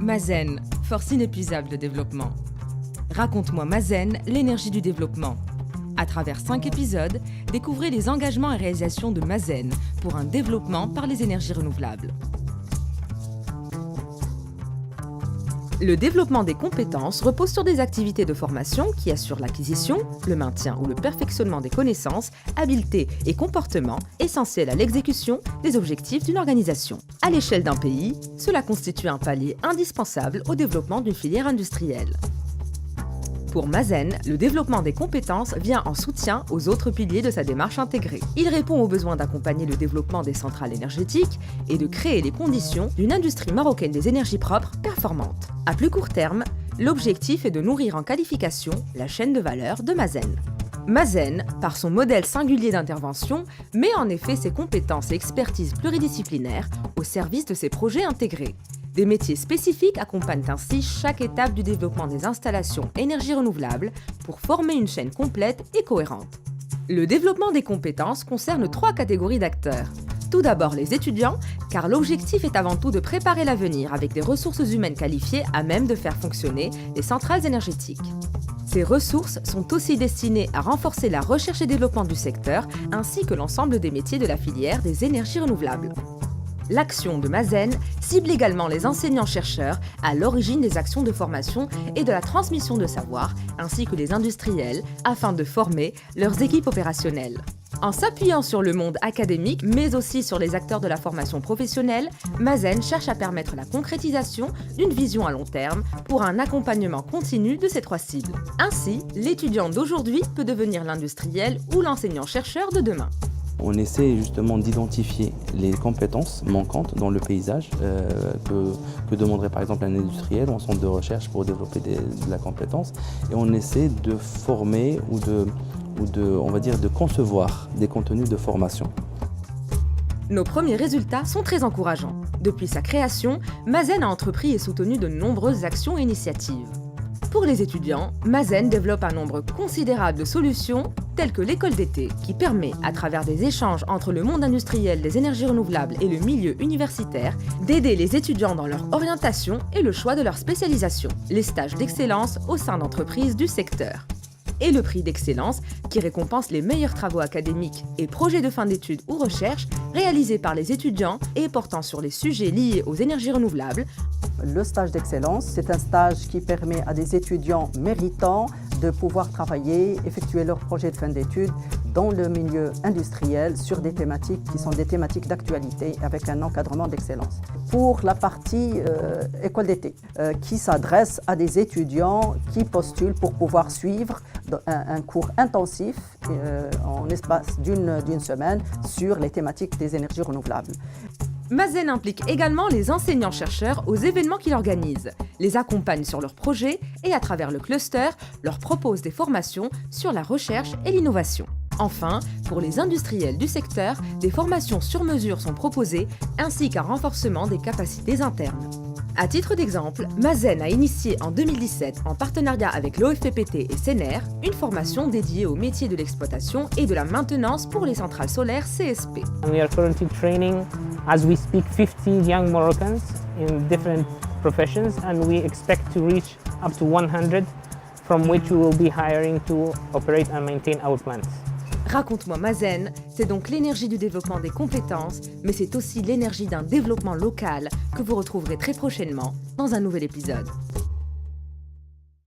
Mazen, force inépuisable de développement. Raconte-moi Mazen, l'énergie du développement. À travers 5 épisodes, découvrez les engagements et réalisations de Mazen pour un développement par les énergies renouvelables. Le développement des compétences repose sur des activités de formation qui assurent l'acquisition, le maintien ou le perfectionnement des connaissances, habiletés et comportements essentiels à l'exécution des objectifs d'une organisation. À l'échelle d'un pays, cela constitue un palier indispensable au développement d'une filière industrielle. Pour Mazen, le développement des compétences vient en soutien aux autres piliers de sa démarche intégrée. Il répond au besoin d'accompagner le développement des centrales énergétiques et de créer les conditions d'une industrie marocaine des énergies propres performante. À plus court terme, l'objectif est de nourrir en qualification la chaîne de valeur de Mazen. Mazen, par son modèle singulier d'intervention, met en effet ses compétences et expertises pluridisciplinaires au service de ses projets intégrés. Des métiers spécifiques accompagnent ainsi chaque étape du développement des installations énergie renouvelable pour former une chaîne complète et cohérente. Le développement des compétences concerne 3 catégories d'acteurs. Tout d'abord les étudiants, car l'objectif est avant tout de préparer l'avenir avec des ressources humaines qualifiées à même de faire fonctionner les centrales énergétiques. Ces ressources sont aussi destinées à renforcer la recherche et développement du secteur ainsi que l'ensemble des métiers de la filière des énergies renouvelables. L'action de Mazen cible également les enseignants-chercheurs à l'origine des actions de formation et de la transmission de savoir, ainsi que les industriels, afin de former leurs équipes opérationnelles. En s'appuyant sur le monde académique, mais aussi sur les acteurs de la formation professionnelle, Mazen cherche à permettre la concrétisation d'une vision à long terme pour un accompagnement continu de ces 3 cibles. Ainsi, l'étudiant d'aujourd'hui peut devenir l'industriel ou l'enseignant-chercheur de demain. On essaie justement d'identifier les compétences manquantes dans le paysage que demanderait par exemple un industriel ou un centre de recherche pour développer de la compétence. Et on essaie de former ou de concevoir des contenus de formation. Nos premiers résultats sont très encourageants. Depuis sa création, Mazen a entrepris et soutenu de nombreuses actions et initiatives. Pour les étudiants, Mazen développe un nombre considérable de solutions telles que l'école d'été, qui permet, à travers des échanges entre le monde industriel des énergies renouvelables et le milieu universitaire, d'aider les étudiants dans leur orientation et le choix de leur spécialisation, les stages d'excellence au sein d'entreprises du secteur. Et le prix d'excellence, qui récompense les meilleurs travaux académiques et projets de fin d'études ou recherche réalisés par les étudiants et portant sur les sujets liés aux énergies renouvelables. Le stage d'excellence, c'est un stage qui permet à des étudiants méritants de pouvoir travailler, effectuer leurs projets de fin d'études dans le milieu industriel sur des thématiques qui sont des thématiques d'actualité avec un encadrement d'excellence. Pour la partie école d'été, qui s'adresse à des étudiants qui postulent pour pouvoir suivre un cours intensif en espace d'une semaine sur les thématiques des énergies renouvelables. Mazen implique également les enseignants-chercheurs aux événements qu'il organise, les accompagne sur leurs projets et à travers le cluster, leur propose des formations sur la recherche et l'innovation. Enfin, pour les industriels du secteur, des formations sur mesure sont proposées ainsi qu'un renforcement des capacités internes. À titre d'exemple, Mazen a initié en 2017, en partenariat avec l'OFPPT et CNR, une formation dédiée au métier de l'exploitation et de la maintenance pour les centrales solaires CSP. We are currently training, as we speak, 50 young Moroccans in different professions, and we expect to reach up to 100, from which we will be hiring to operate and maintain our plants. Raconte-moi Mazen, c'est donc l'énergie du développement des compétences, mais c'est aussi l'énergie d'un développement local que vous retrouverez très prochainement dans un nouvel épisode.